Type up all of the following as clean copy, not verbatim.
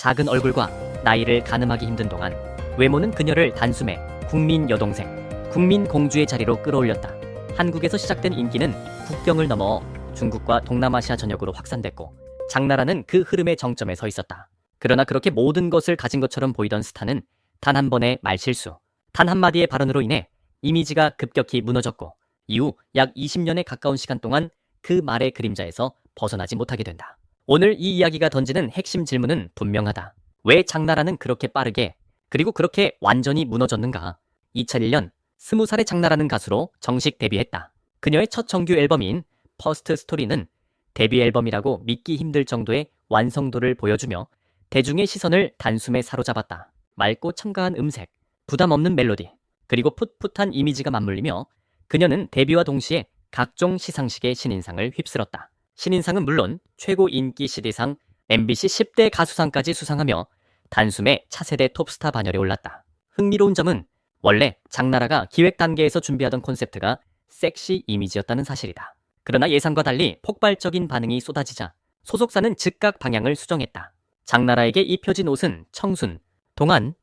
작은 얼굴과 나이를 가늠하기 힘든 동안 외모는 그녀를 단숨에 국민 여동생, 국민 공주의 자리로 끌어올렸다. 한국에서 시작된 인기는 국경을 넘어 중국과 동남아시아 전역으로 확산됐고 장나라는 그 흐름의 정점에 서 있었다. 그러나 그렇게 모든 것을 가진 것처럼 보이던 스타는 단 한 번의 말실수, 단 한마디의 발언으로 인해 이미지가 급격히 무너졌고 이후 약 20년에 가까운 시간 동안 그 말의 그림자에서 벗어나지 못하게 된다. 오늘 이 이야기가 던지는 핵심 질문은 분명하다. 왜 장나라는 그렇게 빠르게 그리고 그렇게 완전히 무너졌는가? 2001년 20살의 장나라는 가수로 정식 데뷔했다. 그녀의 첫 정규 앨범인 퍼스트 스토리는 데뷔 앨범이라고 믿기 힘들 정도의 완성도를 보여주며 대중의 시선을 단숨에 사로잡았다. 맑고 청가한 음색, 부담 없는 멜로디, 그리고 풋풋한 이미지가 맞물리며 그녀는 데뷔와 동시에 각종 시상식의 신인상을 휩쓸었다. 신인상은 물론 최고 인기 CD상, MBC 10대 가수상까지 수상하며 단숨에 차세대 톱스타 반열에 올랐다. 흥미로운 점은 원래 장나라가 기획 단계에서 준비하던 콘셉트가 섹시 이미지였다는 사실이다. 그러나 예상과 달리 폭발적인 반응이 쏟아지자 소속사는 즉각 방향을 수정했다. 장나라에게 입혀진 옷은 청순, 동안,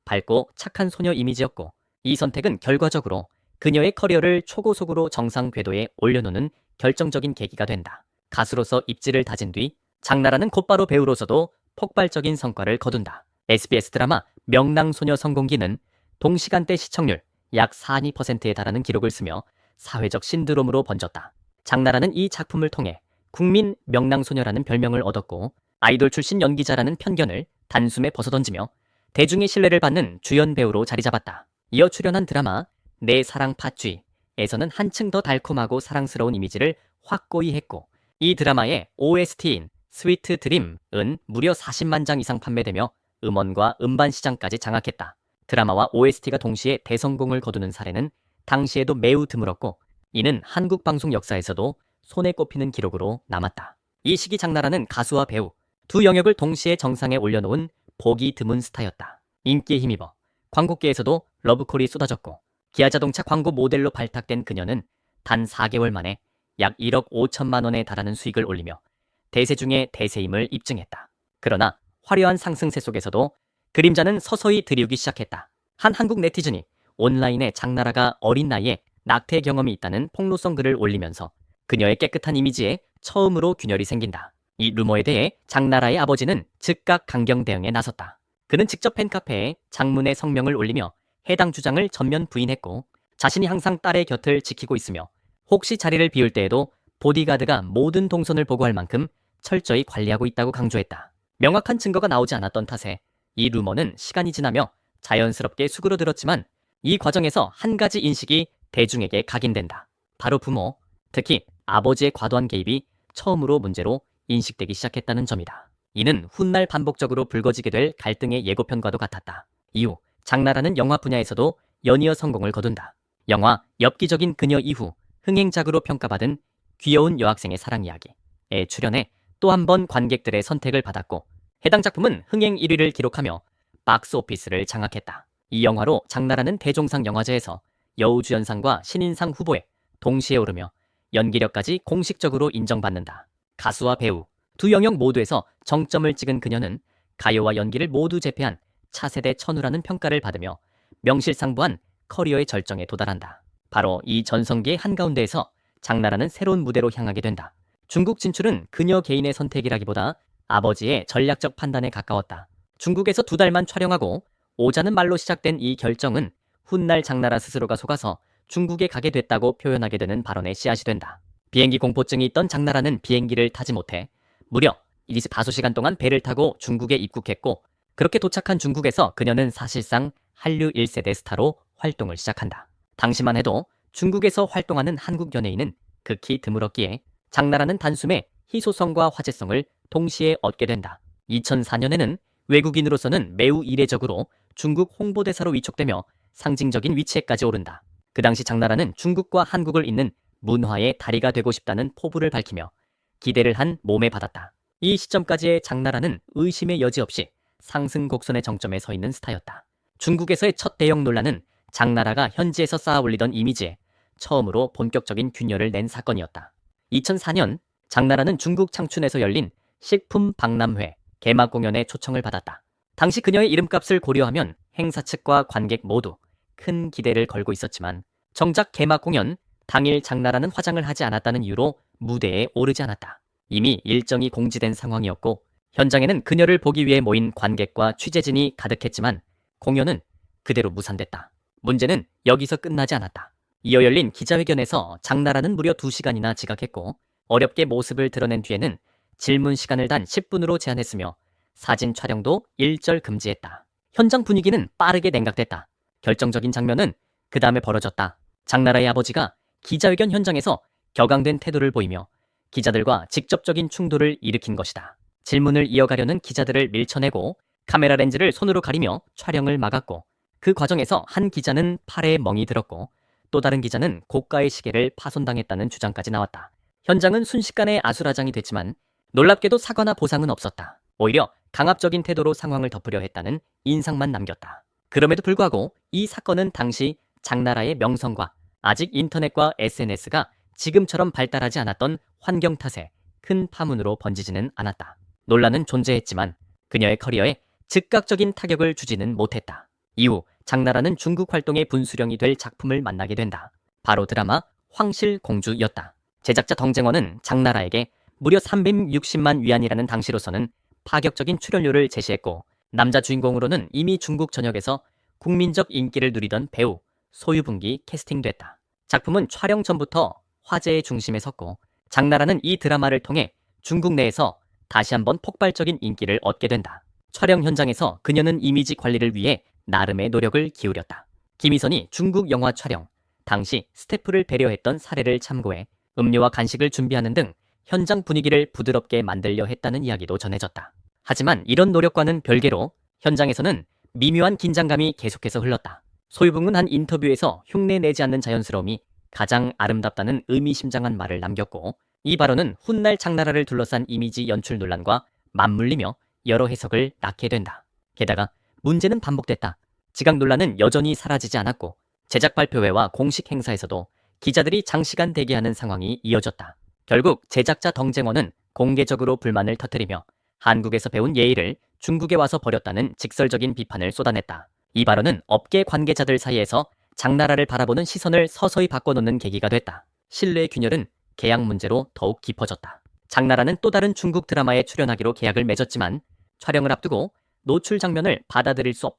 밝고 착한 소녀 이미지였고 이 선택은 결과적으로 그녀의 커리어를 초고속으로 정상 궤도에 올려놓는 결정적인 계기가 된다. 가수로서 입지를 다진 뒤 장나라는 곧바로 배우로서도 폭발적인 성과를 거둔다. SBS 드라마 명랑소녀 성공기는 동시간대 시청률 약 42%에 달하는 기록을 쓰며 사회적 신드롬으로 번졌다. 장나라는 이 작품을 통해 국민 명랑소녀라는 별명을 얻었고 아이돌 출신 연기자라는 편견을 단숨에 벗어던지며 대중의 신뢰를 받는 주연 배우로 자리잡았다. 이어 출연한 드라마 내 사랑 팥쥐에서는 한층 더 달콤하고 사랑스러운 이미지를 확고히 했고 이 드라마의 OST인 스위트 드림은 무려 40만 장 이상 판매되며 음원과 음반 시장까지 장악했다. 드라마와 OST가 동시에 대성공을 거두는 사례는 당시에도 매우 드물었고 이는 한국 방송 역사에서도 손에 꼽히는 기록으로 남았다. 이 시기 장나라는 가수와 배우 두 영역을 동시에 정상에 올려놓은 보기 드문 스타였다. 인기에 힘입어 광고계에서도 러브콜이 쏟아졌고 기아자동차 광고 모델로 발탁된 그녀는 단 4개월 만에 약 1억 5천만 원에 달하는 수익을 올리며 대세 중의 대세임을 입증했다. 그러나 화려한 상승세 속에서도 그림자는 서서히 드리우기 시작했다. 한 한국 네티즌이 온라인에 장나라가 어린 나이에 낙태 경험이 있다는 폭로성 글을 올리면서 그녀의 깨끗한 이미지에 처음으로 균열이 생긴다. 이 루머에 대해 장나라의 아버지는 즉각 강경 대응에 나섰다. 그는 직접 팬카페에 장문의 성명을 올리며 해당 주장을 전면 부인했고 자신이 항상 딸의 곁을 지키고 있으며 혹시 자리를 비울 때에도 보디가드가 모든 동선을 보고할 만큼 철저히 관리하고 있다고 강조했다. 명확한 증거가 나오지 않았던 탓에 이 루머는 시간이 지나며 자연스럽게 수그러들었지만 이 과정에서 한 가지 인식이 대중에게 각인된다. 바로 부모, 특히 아버지의 과도한 개입이 처음으로 문제로 인식되기 시작했다는 점이다. 이는 훗날 반복적으로 불거지게 될 갈등의 예고편과도 같았다. 이후 장나라는 영화 분야에서도 연이어 성공을 거둔다. 영화 엽기적인 그녀 이후 흥행작으로 평가받은 귀여운 여학생의 사랑 이야기에 출연해 또 한 번 관객들의 선택을 받았고 해당 작품은 흥행 1위를 기록하며 박스오피스를 장악했다. 이 영화로 장나라는 대종상 영화제에서 여우주연상과 신인상 후보에 동시에 오르며 연기력까지 공식적으로 인정받는다. 가수와 배우 두 영역 모두에서 정점을 찍은 그녀는 가요와 연기를 모두 제패한 차세대 천우라는 평가를 받으며 명실상부한 커리어의 절정에 도달한다. 바로 이 전성기의 한가운데에서 장나라는 새로운 무대로 향하게 된다. 중국 진출은 그녀 개인의 선택이라기보다 아버지의 전략적 판단에 가까웠다. 중국에서 2달만 촬영하고 오자는 말로 시작된 이 결정은 훗날 장나라 스스로가 속아서 중국에 가게 됐다고 표현하게 되는 발언의 씨앗이 된다. 비행기 공포증이 있던 장나라는 비행기를 타지 못해 무려 25시간 동안 배를 타고 중국에 입국했고 그렇게 도착한 중국에서 그녀는 사실상 한류 1세대 스타로 활동을 시작한다. 당시만 해도 중국에서 활동하는 한국 연예인은 극히 드물었기에 장나라는 단숨에 희소성과 화제성을 동시에 얻게 된다. 2004년에는 외국인으로서는 매우 이례적으로 중국 홍보대사로 위촉되며 상징적인 위치에까지 오른다. 그 당시 장나라는 중국과 한국을 잇는 문화의 다리가 되고 싶다는 포부를 밝히며 기대를 한 몸에 받았다. 이 시점까지의 장나라는 의심의 여지 없이 상승 곡선의 정점에 서 있는 스타였다. 중국에서의 첫 대형 논란은 장나라가 현지에서 쌓아 올리던 이미지에 처음으로 본격적인 균열을 낸 사건이었다. 2004년 장나라는 중국 창춘에서 열린 식품 박람회 개막 공연에 초청을 받았다. 당시 그녀의 이름값을 고려하면 행사 측과 관객 모두 큰 기대를 걸고 있었지만 정작 개막 공연 당일 장나라는 화장을 하지 않았다는 이유로 무대에 오르지 않았다. 이미 일정이 공지된 상황이었고 현장에는 그녀를 보기 위해 모인 관객과 취재진이 가득했지만 공연은 그대로 무산됐다. 문제는 여기서 끝나지 않았다. 이어 열린 기자회견에서 장나라는 무려 2시간이나 지각했고 어렵게 모습을 드러낸 뒤에는 질문 시간을 단 10분으로 제한했으며 사진 촬영도 일절 금지했다. 현장 분위기는 빠르게 냉각됐다. 결정적인 장면은 그 다음에 벌어졌다. 장나라의 아버지가 기자회견 현장에서 격앙된 태도를 보이며 기자들과 직접적인 충돌을 일으킨 것이다. 질문을 이어가려는 기자들을 밀쳐내고 카메라 렌즈를 손으로 가리며 촬영을 막았고 그 과정에서 한 기자는 팔에 멍이 들었고 또 다른 기자는 고가의 시계를 파손당했다는 주장까지 나왔다. 현장은 순식간에 아수라장이 됐지만 놀랍게도 사과나 보상은 없었다. 오히려 강압적인 태도로 상황을 덮으려 했다는 인상만 남겼다. 그럼에도 불구하고 이 사건은 당시 장나라의 명성과 아직 인터넷과 SNS가 지금처럼 발달하지 않았던 환경 탓에 큰 파문으로 번지지는 않았다. 논란은 존재했지만 그녀의 커리어에 즉각적인 타격을 주지는 못했다. 이후 장나라는 중국 활동의 분수령이 될 작품을 만나게 된다. 바로 드라마 황실공주였다. 제작자 덩쟁원은 장나라에게 무려 360만 위안이라는 당시로서는 파격적인 출연료를 제시했고 남자 주인공으로는 이미 중국 전역에서 국민적 인기를 누리던 배우 소유붕기 캐스팅됐다. 작품은 촬영 전부터 화제의 중심에 섰고 장나라는 이 드라마를 통해 중국 내에서 다시 한번 폭발적인 인기를 얻게 된다. 촬영 현장에서 그녀는 이미지 관리를 위해 나름의 노력을 기울였다. 김희선이 중국 영화 촬영 당시 스태프를 배려했던 사례를 참고해 음료와 간식을 준비하는 등 현장 분위기를 부드럽게 만들려 했다는 이야기도 전해졌다. 하지만 이런 노력과는 별개로 현장에서는 미묘한 긴장감이 계속해서 흘렀다. 소유붕은 한 인터뷰에서 흉내내지 않는 자연스러움이 가장 아름답다는 의미심장한 말을 남겼고 이 발언은 훗날 장나라를 둘러싼 이미지 연출 논란과 맞물리며 여러 해석을 낳게 된다. 게다가 문제는 반복됐다. 지각 논란은 여전히 사라지지 않았고 제작 발표회와 공식 행사에서도 기자들이 장시간 대기하는 상황이 이어졌다. 결국 제작자 덩쟁원은 공개적으로 불만을 터뜨리며 한국에서 배운 예의를 중국에 와서 버렸다는 직설적인 비판을 쏟아냈다. 이 발언은 업계 관계자들 사이에서 장나라를 바라보는 시선을 서서히 바꿔놓는 계기가 됐다. 신뢰 균열은 계약 문제로 더욱 깊어졌다. 장나라는 또 다른 중국 드라마에 출연하기로 계약을 맺었지만 촬영을 앞두고 노출 장면을 받아들일 수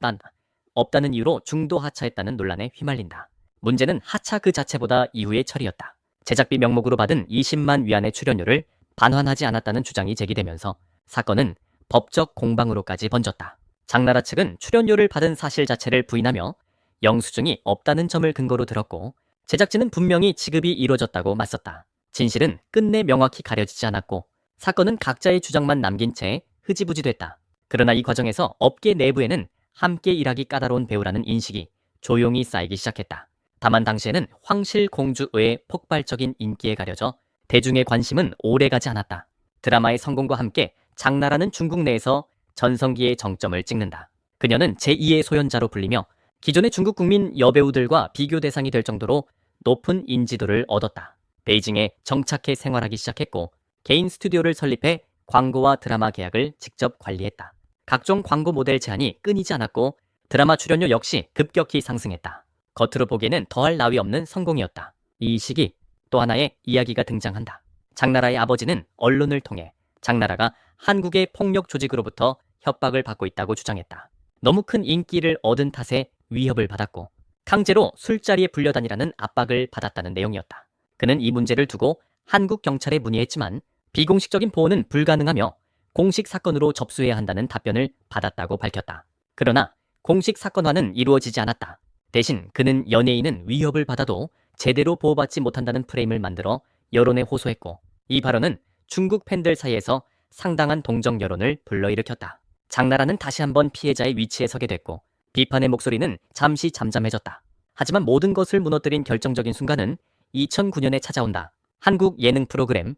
없다는 이유로 중도 하차했다는 논란에 휘말린다. 문제는 하차 그 자체보다 이후의 처리였다. 제작비 명목으로 받은 20만 위안의 출연료를 반환하지 않았다는 주장이 제기되면서 사건은 법적 공방으로까지 번졌다. 장나라 측은 출연료를 받은 사실 자체를 부인하며 영수증이 없다는 점을 근거로 들었고 제작진은 분명히 지급이 이루어졌다고 맞섰다. 진실은 끝내 명확히 가려지지 않았고 사건은 각자의 주장만 남긴 채 흐지부지됐다. 그러나 이 과정에서 업계 내부에는 함께 일하기 까다로운 배우라는 인식이 조용히 쌓이기 시작했다. 다만 당시에는 황실공주의 폭발적인 인기에 가려져 대중의 관심은 오래가지 않았다. 드라마의 성공과 함께 장나라는 중국 내에서 전성기의 정점을 찍는다. 그녀는 제2의 소현자로 불리며 기존의 중국 국민 여배우들과 비교 대상이 될 정도로 높은 인지도를 얻었다. 베이징에 정착해 생활하기 시작했고 개인 스튜디오를 설립해 광고와 드라마 계약을 직접 관리했다. 각종 광고 모델 제안이 끊이지 않았고 드라마 출연료 역시 급격히 상승했다. 겉으로 보기에는 더할 나위 없는 성공이었다. 이 시기 또 하나의 이야기가 등장한다. 장나라의 아버지는 언론을 통해 장나라가 한국의 폭력 조직으로부터 협박을 받고 있다고 주장했다. 너무 큰 인기를 얻은 탓에 위협을 받았고 강제로 술자리에 불려다니라는 압박을 받았다는 내용이었다. 그는 이 문제를 두고 한국 경찰에 문의했지만 비공식적인 보호는 불가능하며 공식 사건으로 접수해야 한다는 답변을 받았다고 밝혔다. 그러나 공식 사건화는 이루어지지 않았다. 대신 그는 연예인은 위협을 받아도 제대로 보호받지 못한다는 프레임을 만들어 여론에 호소했고 이 발언은 중국 팬들 사이에서 상당한 동정 여론을 불러일으켰다. 장나라는 다시 한번 피해자의 위치에 서게 됐고 비판의 목소리는 잠시 잠잠해졌다. 하지만 모든 것을 무너뜨린 결정적인 순간은 2009년에 찾아온다. 한국 예능 프로그램에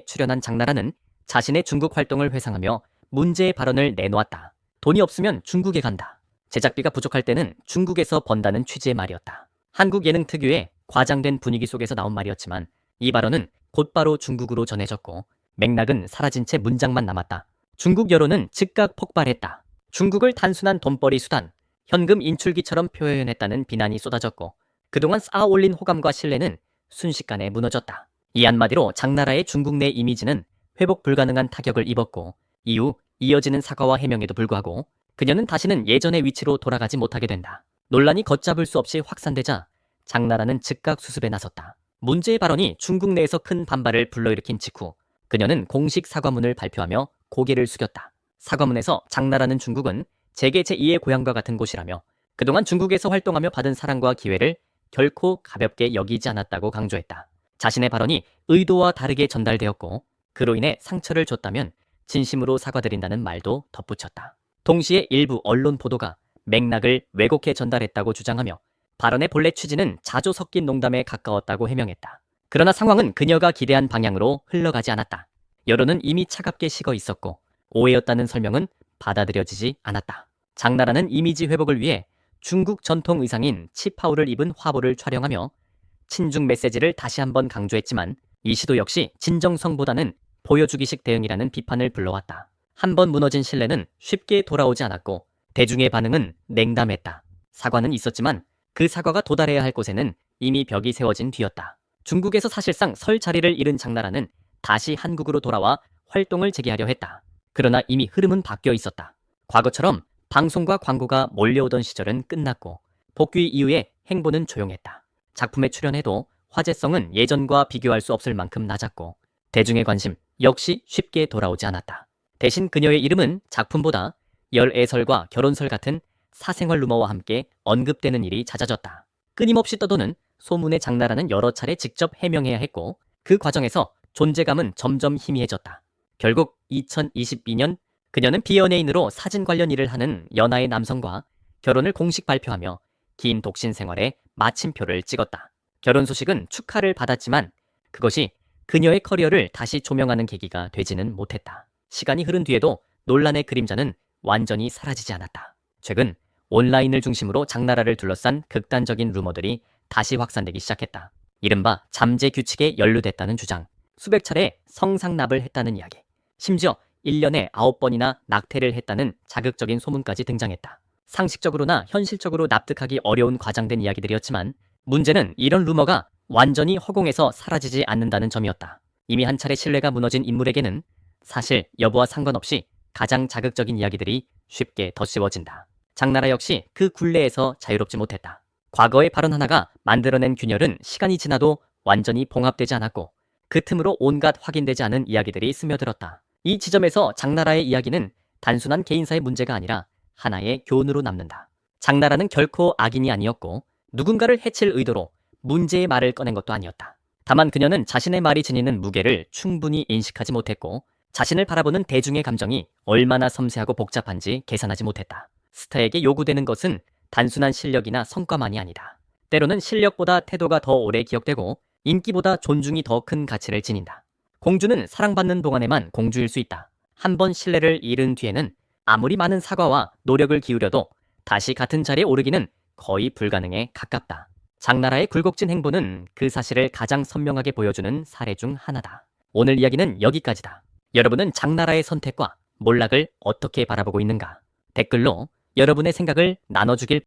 출연한 장나라는 자신의 중국 활동을 회상하며 문제의 발언을 내놓았다. 돈이 없으면 중국에 간다. 제작비가 부족할 때는 중국에서 번다는 취지의 말이었다. 한국 예능 특유의 과장된 분위기 속에서 나온 말이었지만 이 발언은 곧바로 중국으로 전해졌고 맥락은 사라진 채 문장만 남았다. 중국 여론은 즉각 폭발했다. 중국을 단순한 돈벌이 수단, 현금 인출기처럼 표현했다는 비난이 쏟아졌고 그동안 쌓아올린 호감과 신뢰는 순식간에 무너졌다. 이 한마디로 장나라의 중국 내 이미지는 회복 불가능한 타격을 입었고 이후 이어지는 사과와 해명에도 불구하고 그녀는 다시는 예전의 위치로 돌아가지 못하게 된다. 논란이 걷잡을 수 없이 확산되자 장나라는 즉각 수습에 나섰다. 문제의 발언이 중국 내에서 큰 반발을 불러일으킨 직후 그녀는 공식 사과문을 발표하며 고개를 숙였다. 사과문에서 장나라는 중국은 제게 제2의 고향과 같은 곳이라며 그동안 중국에서 활동하며 받은 사랑과 기회를 결코 가볍게 여기지 않았다고 강조했다. 자신의 발언이 의도와 다르게 전달되었고 그로 인해 상처를 줬다면 진심으로 사과드린다는 말도 덧붙였다. 동시에 일부 언론 보도가 맥락을 왜곡해 전달했다고 주장하며 발언의 본래 취지는 자조 섞인 농담에 가까웠다고 해명했다. 그러나 상황은 그녀가 기대한 방향으로 흘러가지 않았다. 여론은 이미 차갑게 식어 있었고 오해였다는 설명은 받아들여지지 않았다. 장나라는 이미지 회복을 위해 중국 전통 의상인 치파오를 입은 화보를 촬영하며 친중 메시지를 다시 한번 강조했지만 이 시도 역시 진정성보다는 보여주기식 대응이라는 비판을 불러왔다. 한번 무너진 신뢰는 쉽게 돌아오지 않았고 대중의 반응은 냉담했다. 사과는 있었지만 그 사과가 도달해야 할 곳에는 이미 벽이 세워진 뒤였다. 중국에서 사실상 설 자리를 잃은 장나라는 다시 한국으로 돌아와 활동을 재개하려 했다. 그러나 이미 흐름은 바뀌어 있었다. 과거처럼 방송과 광고가 몰려오던 시절은 끝났고 복귀 이후에 행보는 조용했다. 작품에 출연해도 화제성은 예전과 비교할 수 없을 만큼 낮았고 대중의 관심 역시 쉽게 돌아오지 않았다. 대신 그녀의 이름은 작품보다 열애설과 결혼설 같은 사생활 루머와 함께 언급되는 일이 잦아졌다. 끊임없이 떠도는 소문의 장나라는 여러 차례 직접 해명해야 했고 그 과정에서 존재감은 점점 희미해졌다. 결국 2022년 그녀는 비연예인으로 사진 관련 일을 하는 연하의 남성과 결혼을 공식 발표하며 긴 독신 생활에 마침표를 찍었다. 결혼 소식은 축하를 받았지만 그것이 그녀의 커리어를 다시 조명하는 계기가 되지는 못했다. 시간이 흐른 뒤에도 논란의 그림자는 완전히 사라지지 않았다. 최근 온라인을 중심으로 장나라를 둘러싼 극단적인 루머들이 다시 확산되기 시작했다. 이른바 잠재 규칙에 연루됐다는 주장, 수백 차례 성상납을 했다는 이야기, 심지어 1년에 9번이나 낙태를 했다는 자극적인 소문까지 등장했다. 상식적으로나 현실적으로 납득하기 어려운 과장된 이야기들이었지만 문제는 이런 루머가 완전히 허공에서 사라지지 않는다는 점이었다. 이미 한 차례 신뢰가 무너진 인물에게는 사실 여부와 상관없이 가장 자극적인 이야기들이 쉽게 덧씌워진다. 장나라 역시 그 굴레에서 자유롭지 못했다. 과거의 발언 하나가 만들어낸 균열은 시간이 지나도 완전히 봉합되지 않았고 그 틈으로 온갖 확인되지 않은 이야기들이 스며들었다. 이 지점에서 장나라의 이야기는 단순한 개인사의 문제가 아니라 하나의 교훈으로 남는다. 장나라는 결코 악인이 아니었고 누군가를 해칠 의도로 문제의 말을 꺼낸 것도 아니었다. 다만 그녀는 자신의 말이 지니는 무게를 충분히 인식하지 못했고 자신을 바라보는 대중의 감정이 얼마나 섬세하고 복잡한지 계산하지 못했다. 스타에게 요구되는 것은 단순한 실력이나 성과만이 아니다. 때로는 실력보다 태도가 더 오래 기억되고 인기보다 존중이 더 큰 가치를 지닌다. 공주는 사랑받는 동안에만 공주일 수 있다. 한 번 신뢰를 잃은 뒤에는 아무리 많은 사과와 노력을 기울여도 다시 같은 자리에 오르기는 거의 불가능에 가깝다. 장나라의 굴곡진 행보는 그 사실을 가장 선명하게 보여주는 사례 중 하나다. 오늘 이야기는 여기까지다. 여러분은 장나라의 선택과 몰락을 어떻게 바라보고 있는가? 댓글로 여러분의 생각을 나눠주길